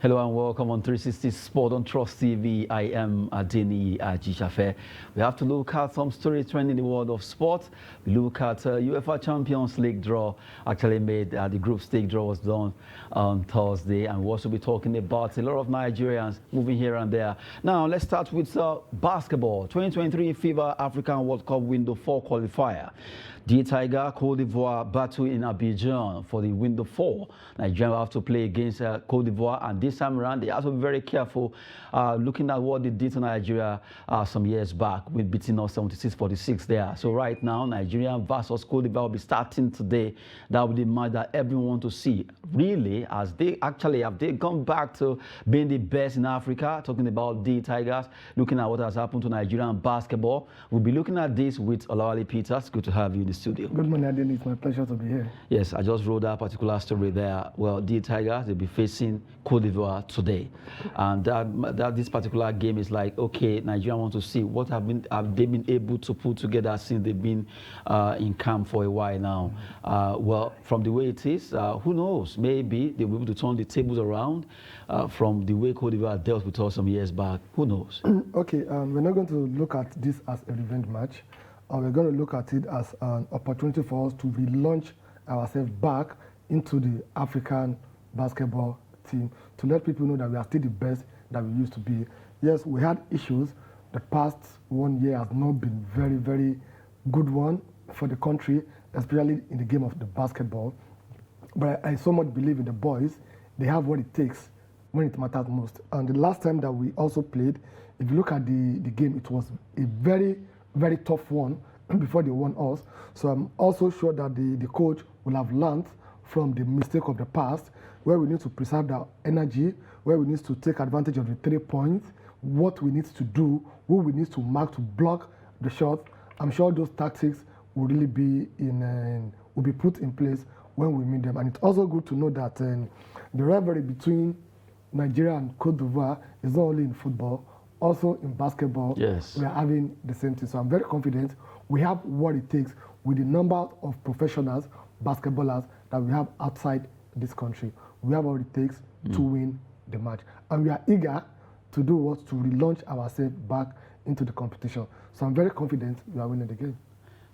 Hello and welcome on 360 Sport on Trust TV. I am Adeni Ajisafe. We have to look at some stories trending in the world of sport. We look at UEFA Champions League draw. Actually made the group stage draw was done on Thursday, and we'll also be talking about a lot of Nigerians moving here and there. Now let's start with basketball. 2023 FIBA African World Cup Window 4 qualifier. Dtigers Côte d'Ivoire battle in Abidjan for the Window 4. Nigeria will have to play against Côte d'Ivoire, and this time around they have to be very careful looking at what they did to Nigeria some years back with beating us 76-46 there. So right now, Nigeria versus Côte d'Ivoire will be starting today. That will be the match that everyone wants to see. Really, as they actually have they gone back to being the best in Africa, talking about the Tigers, looking at what has happened to Nigerian basketball. We'll be looking at this with Olawale Peters. Good to have you in the studio. Good morning, Adeni. It's my pleasure to be here. Yes, I just wrote that particular story there. Well, the Tigers, they'll be facing Côte d'Ivoire today. And this particular game is like, okay, Nigeria want to see what have they been able to put together since they've been in camp for a while now. Well, from the way it is, who knows? Maybe they'll be able to turn the tables around from the way Côte d'Ivoire dealt with us some years back. Who knows? Okay, we're not going to look at this as a revenge match. We're going to look at it as an opportunity for us to relaunch ourselves back into the African basketball team, to let people know that we are still the best that we used to be. Yes, we had issues. The past 1 year has not been very, very good one for the country, especially in the game of the basketball. But I so much believe in the boys. They have what it takes when it matters most. And the last time that we also played, if you look at the game, it was a very, very tough one before they won us. So I'm also sure that the coach will have learned from the mistake of the past, where we need to preserve our energy, where we need to take advantage of the 3 points, what we need to do, who we need to mark to block the shots. I'm sure those tactics will really be will be put in place when we meet them. And it's also good to know that the rivalry between Nigeria and Côte d'Ivoire is not only in football, also in basketball. Yes. We are having the same thing. So I'm very confident we have what it takes with the number of professionals, basketballers that we have outside this country. We have what it takes to win the match. And we are eager to do what? To relaunch ourselves back into the competition. So I'm very confident we are winning the game.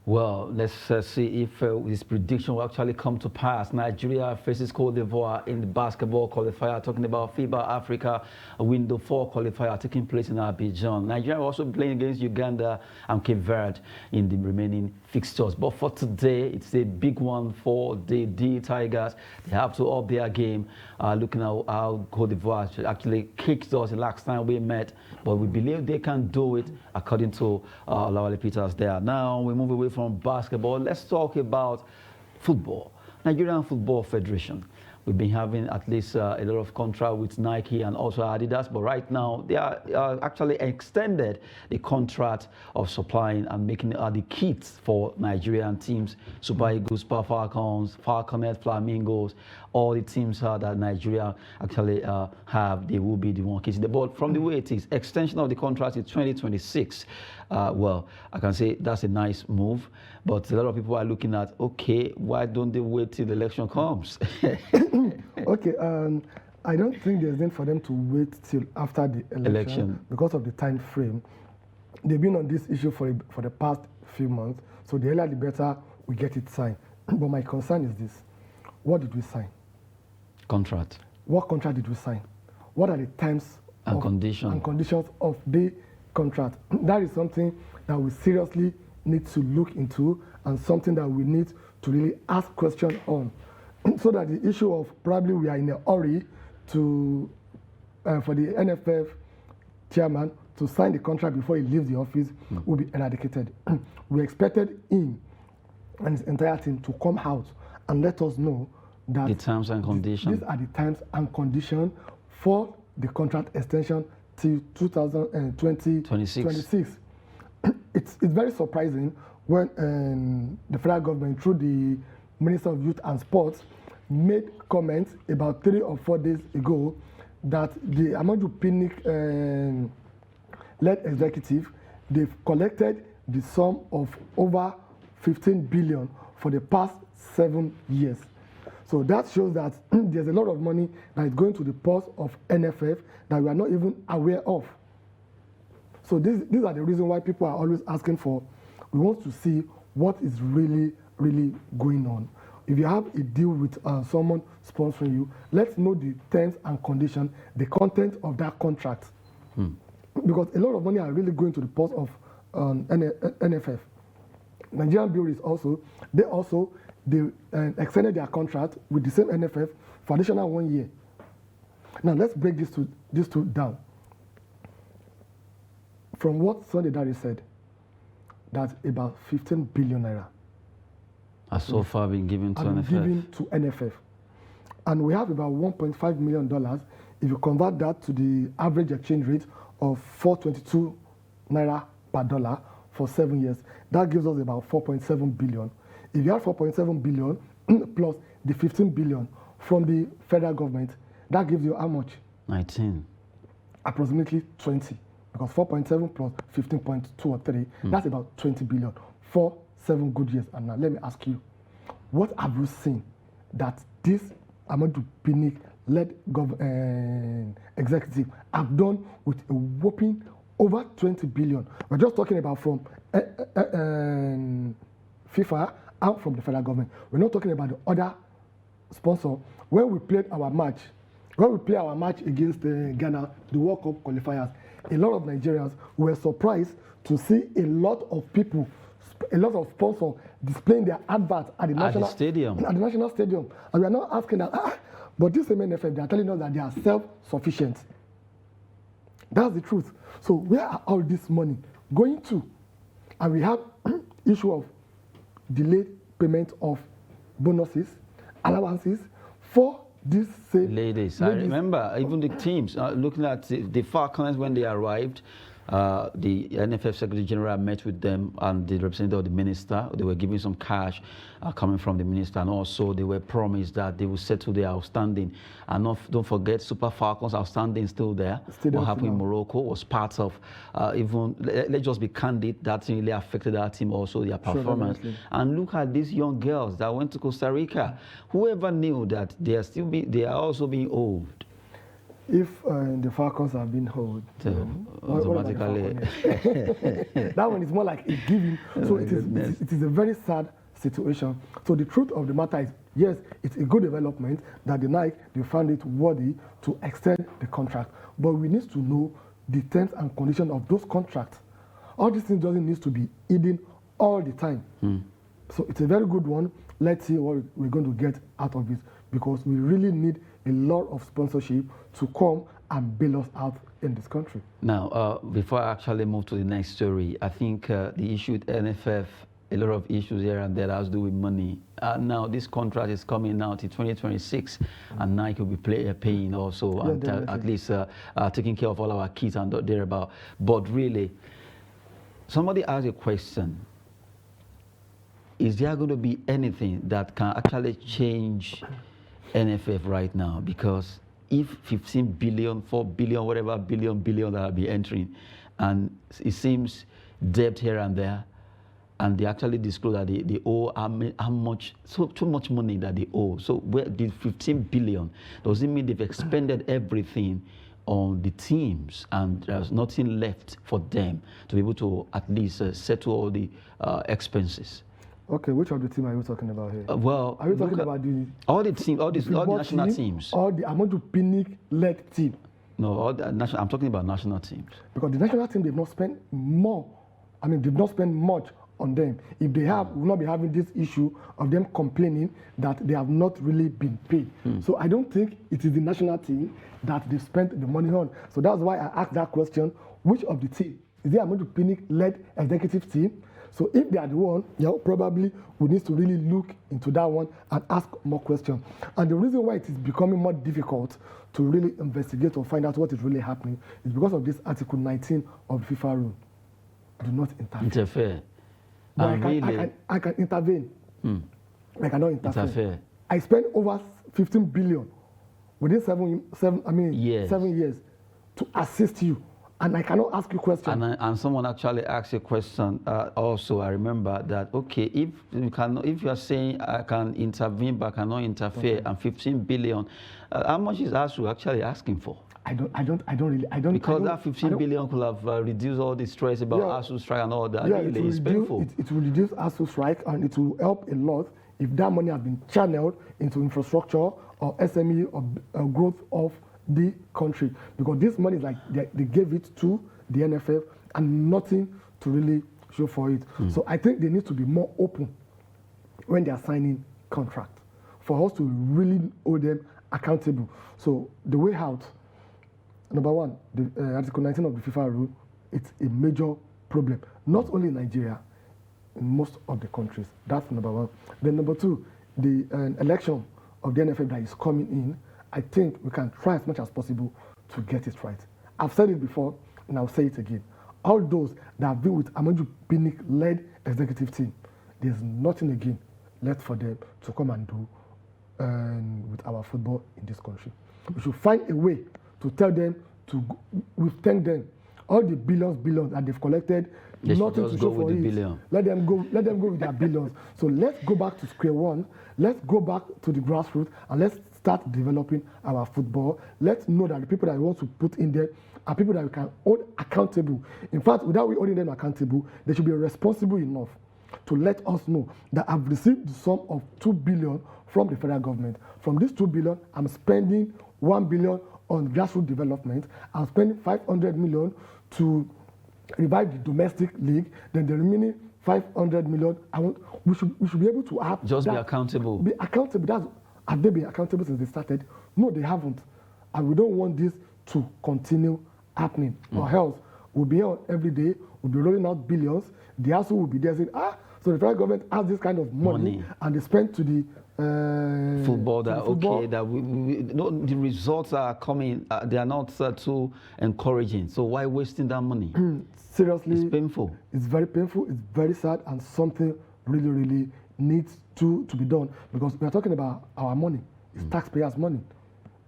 Well, let's see if this prediction will actually come to pass. Nigeria faces Côte d'Ivoire in the basketball qualifier, talking about FIBA Africa Window 4 qualifier taking place in Abidjan. Nigeria will also be playing against Uganda and Cape Verde in the remaining fixtures. But for today, it's a big one for the Tigers. They have to up their game, looking at how Côte d'Ivoire actually kicked us the last time we met. But we believe they can do it, according to Olawale Peters there. Now, we move away from basketball. Let's talk about football. Nigerian Football Federation. We've been having at least a lot of contract with Nike and also Adidas, but right now they are actually extended the contract of supplying and making the kits for Nigerian teams, Super Eagles, Super Falcons, Falconet, Flamingos, all the teams that Nigeria actually have, they will be the one kits. But from the way it is, extension of the contract is 2026. Well, I can say that's a nice move, but a lot of people are looking at, okay, why don't they wait till the election comes? Okay, I don't think there's need for them to wait till after the election because of the time frame. They've been on this issue for the past few months, so the earlier the better we get it signed. But my concern is this: what did we sign? Contract. What contract did we sign? What are the terms and conditions of the contract? That is something that we seriously need to look into, and something that we need to really ask questions on, so that the issue of probably we are in a hurry to for the NFF chairman to sign the contract before he leaves the office will be eradicated. We expected him and his entire team to come out and let us know that the terms and conditions. These are the terms and conditions for the contract extension till 2026. It's very surprising when the federal government, through the Minister of Youth and Sports, made comments about 3 or 4 days ago that the Amadou Pinnick led executive, they've collected the sum of over 15 billion for the past 7 years. So that shows that there's a lot of money that is going to the purse of NFF that we are not even aware of. So these are the reasons why people are always asking for, we want to see what is really going on. If you have a deal with someone sponsoring you, let's know the terms and conditions, the content of that contract. Because a lot of money are really going to the purse of NFF. Nigerian Breweries they extended their contract with the same NFF for additional 1 year. Now let's break these two down. From what Sunday Daddy said, that about 15 billion naira has so far been given to NFF. And we have about $1.5 million. If you convert that to the average exchange rate of 422 naira per dollar for 7 years, that gives us about 4.7 billion. If you have 4.7 billion plus the 15 billion from the federal government, that gives you how much? 19. Approximately 20. Because 4.7 plus 15.2 or 3, that's about 20 billion for 7 good years. And now let me ask you, what have you seen that this Amadou Pinnick-led executive have done with a whopping over 20 billion? We're just talking about from FIFA and from the federal government. We're not talking about the other sponsor. When we play our match against Ghana, the World Cup qualifiers, a lot of Nigerians were surprised to see a lot of people, a lot of sponsors displaying their adverts at the national stadium. And we are now asking that, but this NFF, they are telling us that they are self-sufficient. That's the truth. So where are all this money going to? And we have issue of delayed payment of bonuses, allowances for these same ladies. I remember even the teams looking at the Falcons when they arrived. The NFF Secretary General met with them and the representative of the minister. They were giving some cash coming from the minister, and also they were promised that they will settle their outstanding. And don't forget, Super Falcons outstanding still there. What happened in Morocco was part of even, let's just be candid, that really affected our team also, their performance. Sure, and look at these young girls that went to Costa Rica. Whoever knew that they are also being owed? If the Falcons have been held, automatically. That one is more like a giving. So it is a very sad situation. So the truth of the matter is, yes, it's a good development that the Nike, they found it worthy to extend the contract. But we need to know the terms and conditions of those contracts. All these things doesn't need to be hidden all the time. So it's a very good one. Let's see what we're going to get out of it, because we really need a lot of sponsorship to come and bail us out in this country. Now, before I actually move to the next story, I think the issue with NFF, a lot of issues here and there has to do with money. Now, this contract is coming out in 2026, and Nike will be paying also, and at least taking care of all our kids and thereabout. But really, somebody asked a question. Is there going to be anything that can actually change NFF right now? Because if 15 billion, 4 billion, whatever billion that will be entering, and it seems debt here and there, and they actually disclose that they owe how much, so too much money that they owe. So where did 15 billion? Does it mean they've expended everything on the teams and there's nothing left for them to be able to at least settle all the expenses? Okay, which of the team are you talking about here? Well, are you talking about all the teams, all the national teams, or the Amadou Pinnick-led team? No, all the national. I'm talking about national teams. Because the national team, they've not spent more. I mean, they've not spent much on them. If they have, we'll not be having this issue of them complaining that they have not really been paid. So I don't think it is the national team that they spent the money on. So that's why I asked that question: which of the team is the Amadou Pinnick-led executive team? So if they are the one, probably we need to really look into that one and ask more questions. And the reason why it is becoming more difficult to really investigate or find out what is really happening is because of this Article 19 of the FIFA rule. Do not interfere. But I can intervene. I cannot interfere. I spent over 15 billion within 7 years to assist you. And I cannot ask you questions. And someone actually asked a question also. I remember that, okay, if you are saying I can intervene but cannot interfere, and 15 billion, how much is ASU actually asking for? I don't. Because that 15 billion could have reduced all the stress about ASU strike and all that. Yeah, really, it's painful. It will reduce ASU strike, and it will help a lot if that money has been channeled into infrastructure or SME or growth of the country. Because this money is like they gave it to the NFF and nothing to really show for it. So I think they need to be more open when they are signing contract for us to really hold them accountable. So the way out, number one, the Article 19 of the FIFA rule, it's a major problem. Not only in Nigeria, in most of the countries. That's number one. Then number two, the election of the NFF that is coming in, I think we can try as much as possible to get it right. I've said it before, and I'll say it again. All those that have been with Amadou Pinnick-led executive team, there's nothing again left for them to come and do with our football in this country. We should find a way to tell them we thank them. All the billions that they've collected, nothing to show for it. Let them go with their billions. So let's go back to square one. Let's go back to the grassroots and let's start developing our football. Let's know that the people that we want to put in there are people that we can hold accountable. In fact, without we holding them accountable, they should be responsible enough to let us know that I've received the sum of 2 billion from the federal government. From this 2 billion, I'm spending 1 billion on grassroots development. I'm spending 500 million to revive the domestic league. Then the remaining 500 million, we should be able to have just be accountable. Be accountable. Have they been accountable since they started? No, they haven't. And we don't want this to continue happening. Or else we'll be here every day, we'll be rolling out billions. The ASU will be there saying, so the federal government has this kind of money. And they spend to the football. The results are coming. They are not too encouraging. So why wasting that money? Seriously, it's painful. It's very painful. It's very sad, and something really needs to be done, because we are talking about our money. It's taxpayers' money.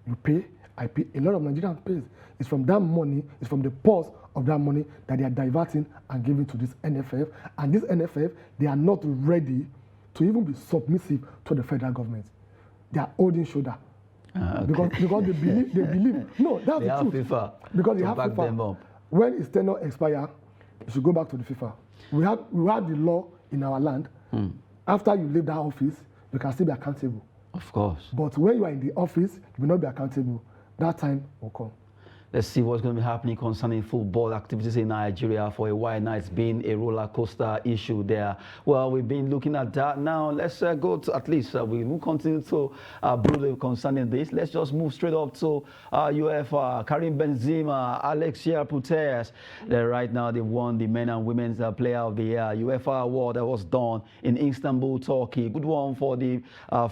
You pay, I pay. A lot of Nigerians pay. It's from that money. It's from the purse of that money that they are diverting and giving to this NFF. And this NFF, they are not ready to even be submissive to the federal government. They are holding shoulder. Okay. Because they believe. No, that's they the have truth. FIFA because they to have back FIFA. them up. When its tenure expire, you should go back to the FIFA. We have the law in our land. After you leave that office, you can still be accountable. Of course. But when you are in the office, you will not be accountable. That time will come. Let's see what's going to be happening concerning football activities in Nigeria. For a while now, it's been a roller coaster issue there. Well, we've been looking at that. Now, let's go to, at least we will continue to brood concerning this. Let's just move straight up to UEFA. Karim Benzema, Alexia Putellas. Right now, they won the Men and Women's Player of the Year UEFA Award that was done in Istanbul, Turkey. Good one for the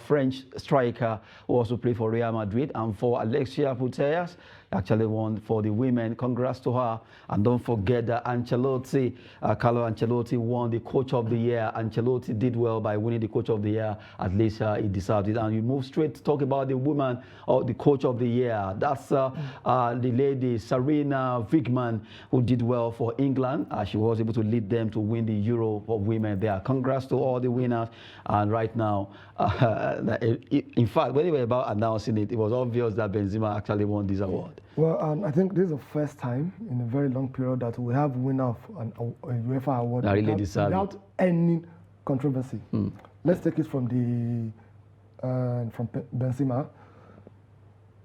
French striker who also played for Real Madrid, and for Alexia Putellas, actually won for the women. Congrats to her. And don't forget that Ancelotti, Carlo Ancelotti won the Coach of the Year. Ancelotti did well by winning the Coach of the Year. At least he deserved it. And we move straight to talk about the woman or the Coach of the Year. That's the lady Sarina Wiegman, who did well for England. She was able to lead them to win the Euro of Women there. Congrats to all the winners. And right now, in fact, when they were about announcing it, it was obvious that Benzema actually won this award. Well, I think this is the first time in a very long period that we have winner of a UEFA award without any controversy. Let's take it from from Benzema,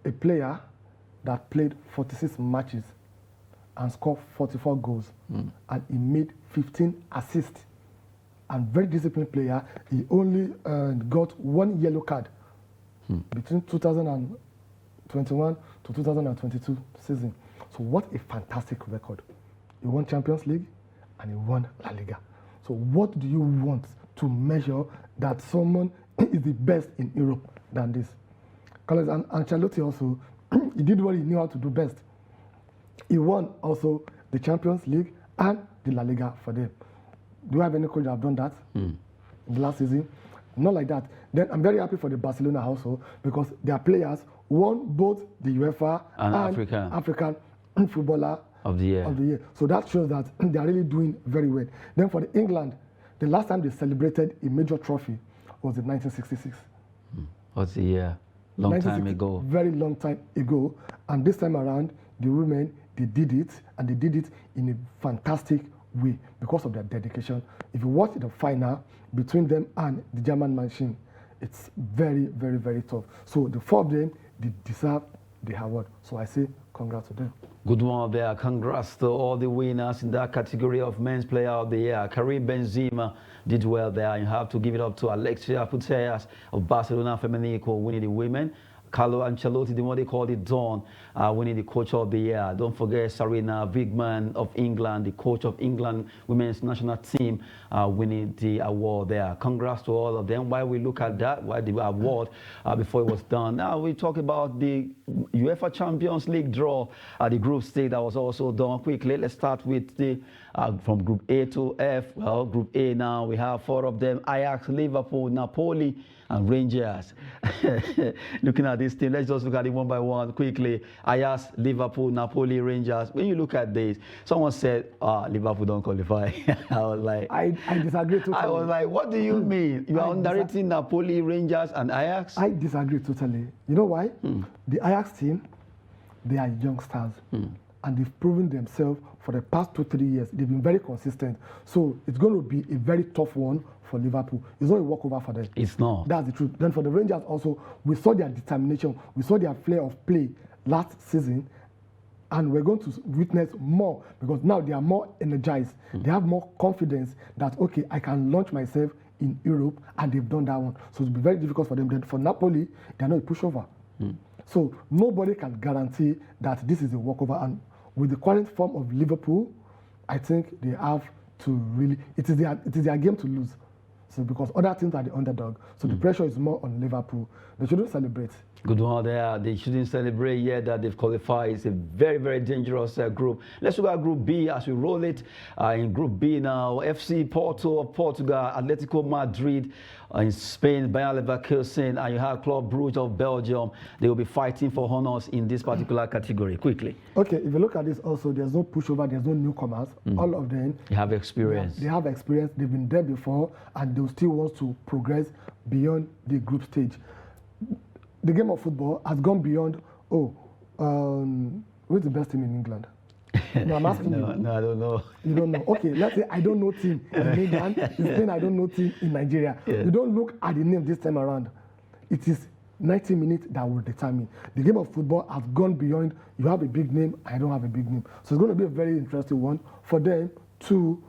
a player that played 46 matches and scored 44 goals, and he made 15 assists. And very disciplined player. He only got 1 yellow card between 2021 to 2022 season. So what a fantastic record. He won Champions League and he won La Liga. So what do you want to measure that someone is the best in Europe than this? Carlo Ancelotti also, he did what he knew how to do best. He won also the Champions League and the La Liga for them. Do you have any coach that have done that in the last season? Not like that. Then I'm very happy for the Barcelona also, because their players won both the UEFA and African Footballer of the year. So that shows that they are really doing very well. Then for England, the last time they celebrated a major trophy was in 1966. What's the year? Long time ago. Very long time ago. And this time around, the women, they did it, and they did it in a fantastic way because of their dedication. If you watch the final between them and the German machine, it's very, very, very tough. So the four of them, they deserve the award. So I say congrats to them. Good one there. Congrats to all the winners in that category of Men's Player of the Year. Karim Benzema did well there. You have to give it up to Alexia Putellas of Barcelona Femenico winning the women. Carlo Ancelotti, the one they call it Dawn, winning the Coach of the Year. Don't forget Sarina Wigman of England, the Coach of England Women's National Team, winning the award there. Congrats to all of them. While we look at that, why the award before it was done. Now we talk about the UEFA Champions League draw, the group stage that was also done quickly. Let's start with the from Group A to F. Well, Group A now we have four of them: Ajax, Liverpool, Napoli, and Rangers. Looking at this team, let's just look at it one by one quickly. Ajax, Liverpool, Napoli, Rangers. When you look at this, someone said, Liverpool don't qualify. I was like, I disagree totally. I was like, what do you mean? You are underrating Napoli, Rangers, and Ajax? I disagree totally. You know why? The Ajax team, they are youngsters. And they've proven themselves for the past 2-3 years. They've been very consistent. So it's going to be a very tough one for Liverpool. It's not a walkover for them. It's not. That's the truth. Then for the Rangers also, we saw their determination. We saw their flair of play last season. And we're going to witness more because now they are more energized. They have more confidence that, okay, I can launch myself in Europe, and they've done that one. So it'll be very difficult for them. Then for Napoli, they're not a pushover. So nobody can guarantee that this is a walkover. And with the current form of Liverpool, I think they have to really, it is their game to lose. So because other teams are the underdog. So the pressure is more on Liverpool. They shouldn't celebrate. Good one there. They shouldn't celebrate yet that they've qualified. It's a very, very dangerous group. Let's look at Group B as we roll it. In Group B now, FC Porto of Portugal, Atletico Madrid in Spain, Bayer Leverkusen, and you have Club Brugge of Belgium. They will be fighting for honors in this particular category. Quickly. Okay, if you look at this also, there's no pushover, there's no newcomers. All of them. They have experience. They have experience. They've been there before, and they still want to progress beyond the group stage. The game of football has gone beyond, who's the best team in England? No, I'm asking you. No, I don't know. You don't know. Okay, let's say I don't know team in England. In Spain, I don't know team in Nigeria. Yeah. You don't look at the name this time around. It is 90 minutes that will determine. The game of football has gone beyond, you have a big name, I don't have a big name. So it's going to be a very interesting one for them to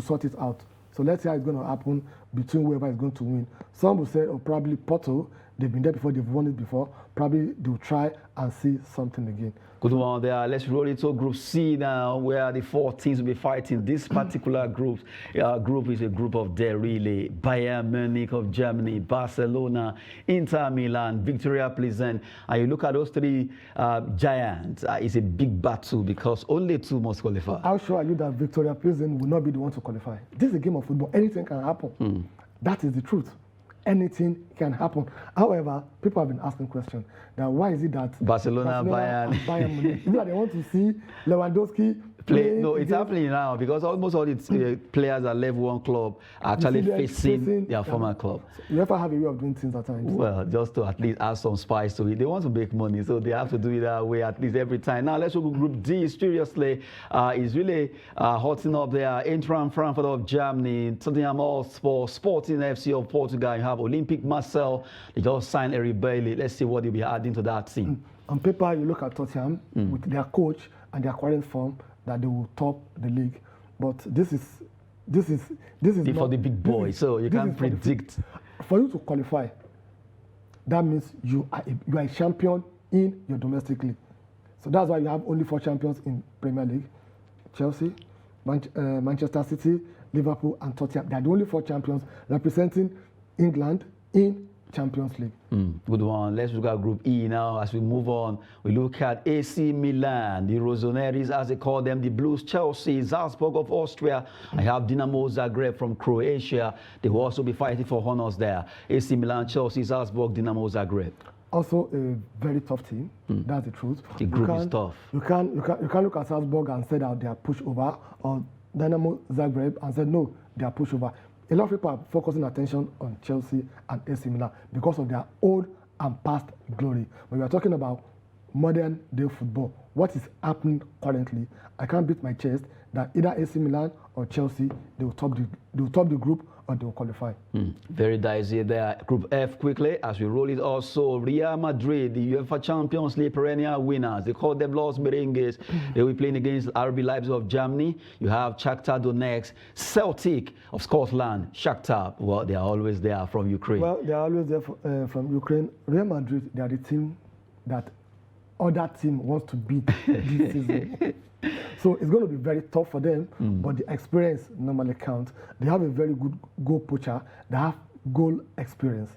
sort it out. So let's see how it's going to happen between whoever is going to win. Some will say, probably Porto. They've been there before, they've won it before. Probably they'll try and see something again. Good one there. Let's roll into Group C now, where the four teams will be fighting. This particular group is a group of death, really. Bayern Munich of Germany, Barcelona, Inter Milan, Victoria Plzen. And you look at those three giants, it's a big battle because only two must qualify. How sure are you that Victoria Plzen will not be the one to qualify? This is a game of football. Anything can happen. That is the truth. Anything can happen. However, people have been asking questions. Now, why is it that Barcelona Bayern Munich, they want to see Lewandowski play? No, it's happening now because almost all the players that left one club are actually facing their former club. So you ever have a way of doing things at times? Well, just to at least add some spice to it. They want to make money, so they have to do it that way at least every time. Now, let's go to Group D. Seriously, it's really hotting up there. Eintracht Frankfurt of Germany, Tottenham Hotspur, Sporting FC of Portugal. You have Olympique Marseille. They just signed Eric Bailly. Let's see what they'll be adding to that team. On paper, you look at Tottenham with their coach and their current form that they will top the league. But this is for the big boys, so you can't predict. For you to qualify, that means you are a champion in your domestic league. So that's why you have only 4 champions in Premier League: Chelsea, Manchester City, Liverpool, and Tottenham. They are the only 4 champions representing England in Champions League. Good one. Let's look at Group E now. As we move on, we look at AC Milan, the Rossoneri's, as they call them, the Blues, Chelsea, Salzburg of Austria. I have Dinamo Zagreb from Croatia. They will also be fighting for honors there. AC Milan, Chelsea, Salzburg, Dinamo Zagreb. also a very tough team. That's the truth. The group is tough. You can't look at Salzburg and say that they are pushover, or Dynamo Zagreb and say no, they are pushover. A lot of people are focusing attention on Chelsea and AC Milan because of their old and past glory. When we are talking about modern day football, what is happening currently, I can't beat my chest that either AC Milan or Chelsea, they will top the group or they will qualify. Very dicey there. Group F quickly as we roll it also. Real Madrid, the UEFA Champions League perennial winners. They call them Los Merengues. They will be playing against RB Leipzig of Germany. You have Shakhtar Donetsk, Celtic of Scotland. Shakhtar, well, they are always there from Ukraine. Well, they are always there from Ukraine. Real Madrid, they are the team that other team wants to beat this season. So it's going to be very tough for them, but the experience normally counts. They have a very good goal poacher. They have goal experience.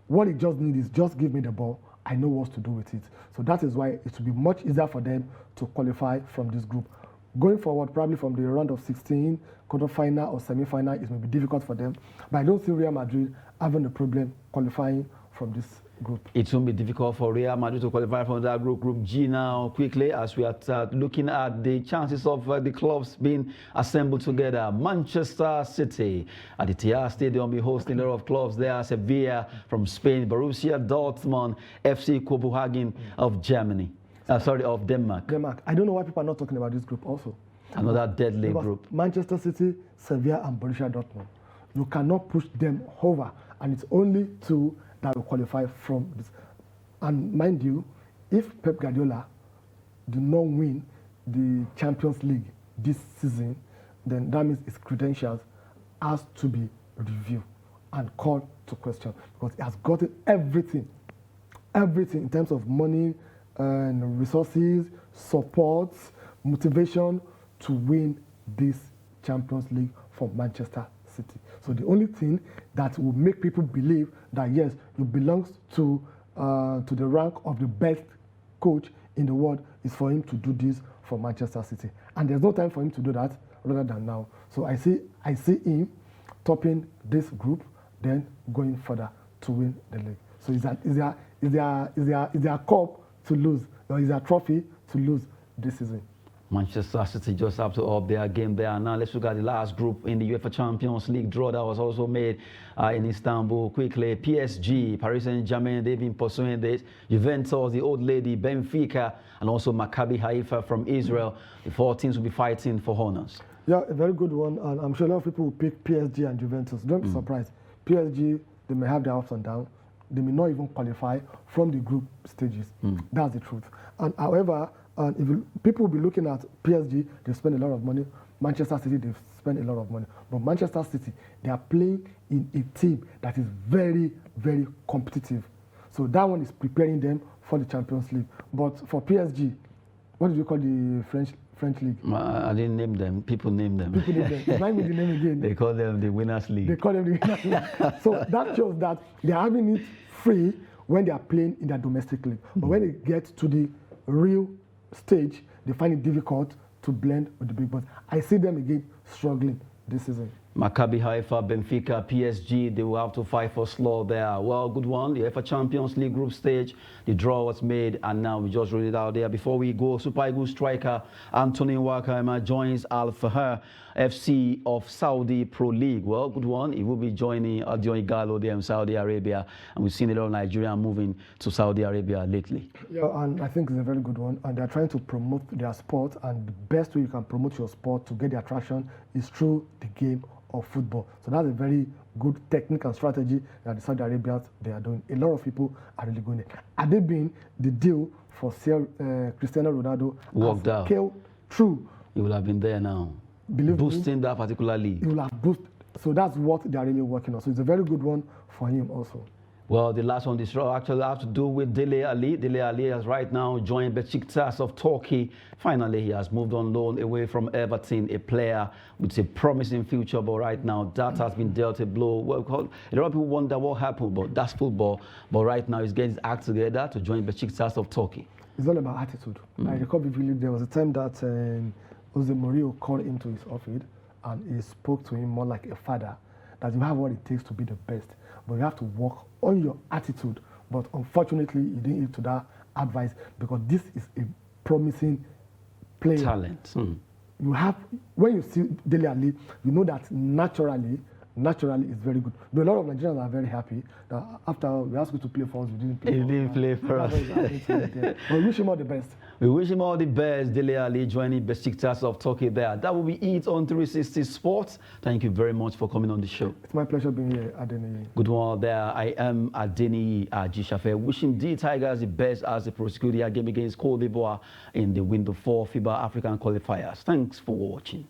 What it just needs is just give me the ball. I know what to do with it. So that is why it will be much easier for them to qualify from this group. Going forward, probably from the round of 16, quarter-final or semi-final, it may be difficult for them. But I don't see Real Madrid having a problem qualifying from this group. It won't be difficult for Real Madrid to qualify from that group. Group G now, quickly, as we are looking at the chances of the clubs being assembled together. Manchester City at the Etihad Stadium be hosting a lot of clubs there. Sevilla from Spain, Borussia Dortmund, FC Copenhagen of Germany. Of Denmark. Denmark. I don't know why people are not talking about this group also. Another deadly group. Manchester City, Sevilla, and Borussia Dortmund. You cannot push them over, and it's only two that will qualify from this. And mind you, if Pep Guardiola do not win the Champions League this season, then that means his credentials has to be reviewed and called to question, because he has gotten everything in terms of money and resources, support, motivation to win this Champions League for Manchester City. So the only thing that will make people believe that yes, you belong to the rank of the best coach in the world is for him to do this for Manchester City. And there's no time for him to do that rather than now. So I see him topping this group, then going further to win the league. So is there cup to lose, or is there a trophy to lose this season? Manchester City just have to up their game there. Now let's look at the last group in the UEFA Champions League draw that was also made in Istanbul. Quickly, PSG, Paris Saint-Germain, they've been pursuing this. Juventus, the old lady, Benfica, and also Maccabi Haifa from Israel. The four teams will be fighting for honors. Yeah, a very good one, and I'm sure a lot of people will pick PSG and Juventus. Don't be surprised. PSG, they may have their ups and downs. They may not even qualify from the group stages. That's the truth. And however, people will be looking at PSG, they spend a lot of money. Manchester City, they've spent a lot of money. But Manchester City, they are playing in a team that is very, very competitive. So that one is preparing them for the Champions League. But for PSG, what do you call the French league? I didn't name them. People name them. People name them. Remind me the name again. They call them the Winners' League. They call them the Winners' League. So that shows that they are having it free when they are playing in their domestic league. But when they get to the real stage, they find it difficult to blend with the big boys. I see them again struggling this season. Maccabi Haifa, Benfica, PSG, they will have to fight for slow there. Well, good one. The UEFA Champions League group stage, the draw was made, and now we just rolled it out there. Before we go, Super Eagles striker Anthony Wakayama joins Al Fahar FC of Saudi Pro League. Well, good one. He will be joining Adjoin Gallo there in Saudi Arabia, and we've seen a lot of Nigerians moving to Saudi Arabia lately. Yeah, and I think it's a very good one. And they're trying to promote their sport, and the best way you can promote your sport to get the attraction is through the game of football. So that's a very good technique and strategy that the Saudi Arabians they are doing. A lot of people are really going there. Had they been the deal for Cristiano Ronaldo worked out, scaled through, he will have been there now, boosting that particular league. He will have boosted. So that's what they are really working on. So it's a very good one for him also. Well, the last one, this draw actually have to do with Dele Ali. Dele Ali has right now joined Besiktas of Turkey. Finally, he has moved on loan away from Everton, a player with a promising future. But right now, that has been dealt a blow. Well, a lot of people wonder what happened, but that's football. But right now, he's getting his act together to join Besiktas of Turkey. It's all about attitude. I recall vividly there was a time that Jose Mourinho called him to his office and he spoke to him more like a father, that you have what it takes to be the best, but you have to work on your attitude but unfortunately, he didn't heed to that advice because this is a promising player. Talent. You have, when you see Dele Alli, you know that naturally is very good. But a lot of Nigerians are very happy that after we asked you to play for us, you didn't play. He didn't play for us. But we wish him all the best. We wish him all the best. Dele Alli joining Besiktas of Turkey there. That will be it on 360 Sports. Thank you very much for coming on the show. It's my pleasure being here, Adeniyi. Good one there. I am Adeniyi Ajishafe. Wishing the Tigers the best as they prosecute their game against Côte d'Ivoire in the Window 4 FIBA African Qualifiers. Thanks for watching.